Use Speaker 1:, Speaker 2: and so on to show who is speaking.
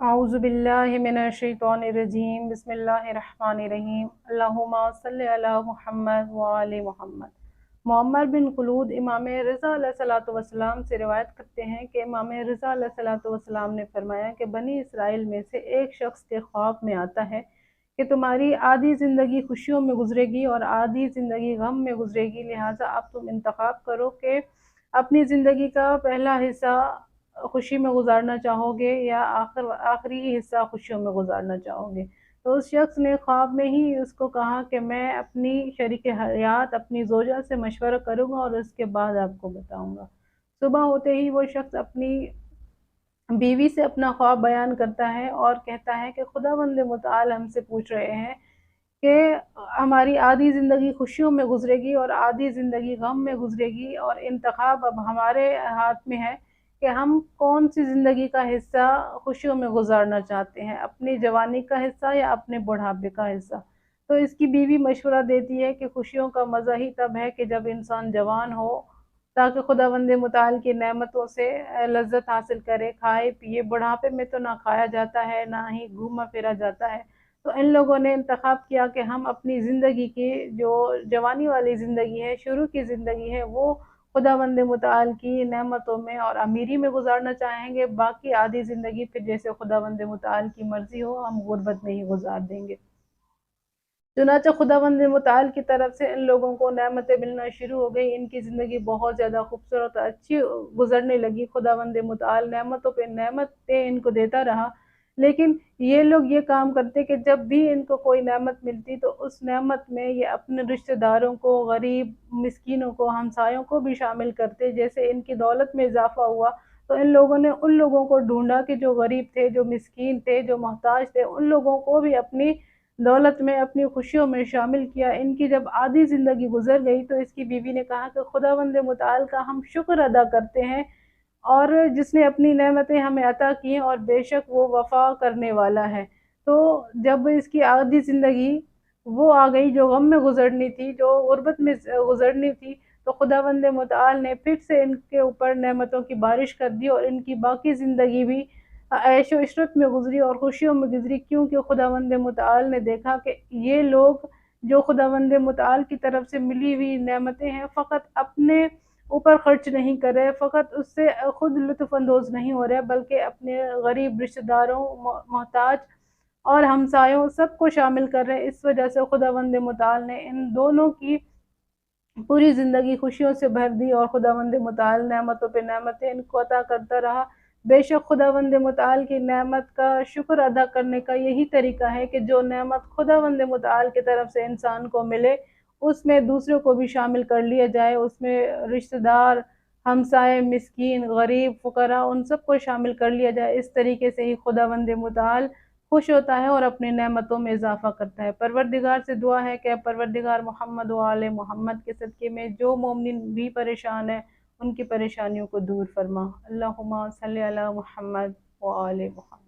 Speaker 1: अऊज़ु बिल्लाहि मिनश्शैतानिर्रजीम बिस्मिल्लाहिर्रहमानिर्रहीम अल्लाहुम्मा सल्लि अला मुहम्मद व आलि मुहम्मद। मुअम्मर बिन कुलूद इमाम रज़ा अलैहिस्सलातु वस्सलाम से रिवायत करते हैं कि इमाम रज़ा अलैहिस्सलातु वस्सलाम ने फरमाया कि बनी इसराइल में से एक शख्स के ख्वाब में आता है कि तुम्हारी आधी ज़िंदगी खुशियों में गुजरेगी और आधी ज़िंदगी गम में गुजरेगी, लिहाजा अब तुम इंतखाब करो कि अपनी ज़िंदगी का पहला हिस्सा खुशी में गुजारना चाहोगे या आखिरी हिस्सा खुशियों में गुजारना चाहोगे। तो उस शख्स ने ख्वाब में ही उसको कहा कि मैं अपनी शरीक हयात अपनी ज़ौजा से मशवरा करूँगा और उसके बाद आपको बताऊँगा। सुबह होते ही वो शख्स अपनी बीवी से अपना ख्वाब बयान करता है और कहता है कि खुदावंद मुताल हमसे पूछ रहे हैं कि हमारी आधी ज़िंदगी खुशियों में गुजरेगी और आधी ज़िंदगी गम में गुजरेगी, और इंतखाब अब हमारे हाथ में है कि हम कौन सी ज़िंदगी का हिस्सा खुशियों में गुजारना चाहते हैं, अपनी जवानी का हिस्सा या अपने बुढ़ापे का हिस्सा। तो इसकी बीवी मशवरा देती है कि खुशियों का मज़ा ही तब है कि जब इंसान जवान हो, ताकि खुदावंद मुताल की नेमतों से लज्जत हासिल करे, खाए पिए। बुढ़ापे में तो ना खाया जाता है ना ही घूमा फिरा जाता है। तो इन लोगों ने इंतखाब किया कि हम अपनी ज़िंदगी की जो जवानी वाली ज़िंदगी है, शुरू की ज़िंदगी है, वो खुदावंद मुताल की नेमतों में और अमीरी में गुजारना चाहेंगे। बाकी आधी ज़िंदगी फिर जैसे खुदावंद मुताल की मर्ज़ी हो हम गुर्बत में ही गुजार देंगे। चुनांचे खुदावंद मुताल की तरफ से इन लोगों को नेमतें मिलना शुरू हो गई। इनकी ज़िंदगी बहुत ज़्यादा खूबसूरत और अच्छी गुजरने लगी। खुदावंद मुताल नेमतों पे नेमतें इनको देता रहा, लेकिन ये लोग ये काम करते कि जब भी इनको कोई नेमत मिलती तो उस नेमत में ये अपने रिश्तेदारों को, गरीब मिस्कीनों को, हमसायों को भी शामिल करते। जैसे इनकी दौलत में इजाफा हुआ तो इन लोगों ने उन लोगों को ढूंढा कि जो गरीब थे, जो मिस्कीन थे, जो मोहताज थे, उन लोगों को भी अपनी दौलत में, अपनी खुशियों में शामिल किया। इनकी जब आधी ज़िंदगी गुजर गई तो इसकी बीवी ने कहा कि खुदावंद मुताल का हम शुक्र अदा करते हैं, और जिसने अपनी नेमतें हमें अता की हैं, और बेशक वो वफ़ा करने वाला है। तो जब इसकी आधी ज़िंदगी वो आ गई जो गम में गुजरनी थी, जो गुर्बत में गुजरनी थी, तो खुदावंद मुताल ने फिर से इनके ऊपर नेमतों की बारिश कर दी और इनकी बाकी ज़िंदगी भी ऐशो इशरत में गुजरी और खुशियों में गुजरी, क्योंकि खुदावंद मुताल ने देखा कि ये लोग जो खुदावंद मुताल की तरफ से मिली हुई नेमतें हैं फ़कत अपने ऊपर खर्च नहीं कर रहे, फ़कत उससे खुद लुत्फ़ अंदोज़ नहीं हो रहे, बल्कि अपने गरीब रिश्तेदारों, मोहताज और हमसायों सबको शामिल कर रहे हैं। इस वजह से खुदावंद मुताल ने इन दोनों की पूरी ज़िंदगी खुशियों से भर दी और खुदावंद मुताल नेमतों पे नेमतें इनको अता करता रहा। बेशक खुदावंद मुताल की नेमत का शुक्र अदा करने का यही तरीका है कि जो नेमत खुदावंद मुताल की तरफ से इंसान को मिले, उसमें दूसरों को भी शामिल कर लिया जाए। उसमें रिश्तेदार, हमसाए, मिस्कीन, गरीब, फ़ुक़रा उन सबको शामिल कर लिया जाए। इस तरीके से ही खुदावंद मुताल खुश होता है और अपनी नेमतों में इज़ाफ़ा करता है। परवरदिगार से दुआ है कि परवरदिगार मोहम्मद व आले मोहम्मद के सदक़े में जो मोमिन भी परेशान है, उनकी परेशानियों को दूर फरमा। अल्लाहुम्मा सल्लि अला मुहम्मद व आले मुहम्मद।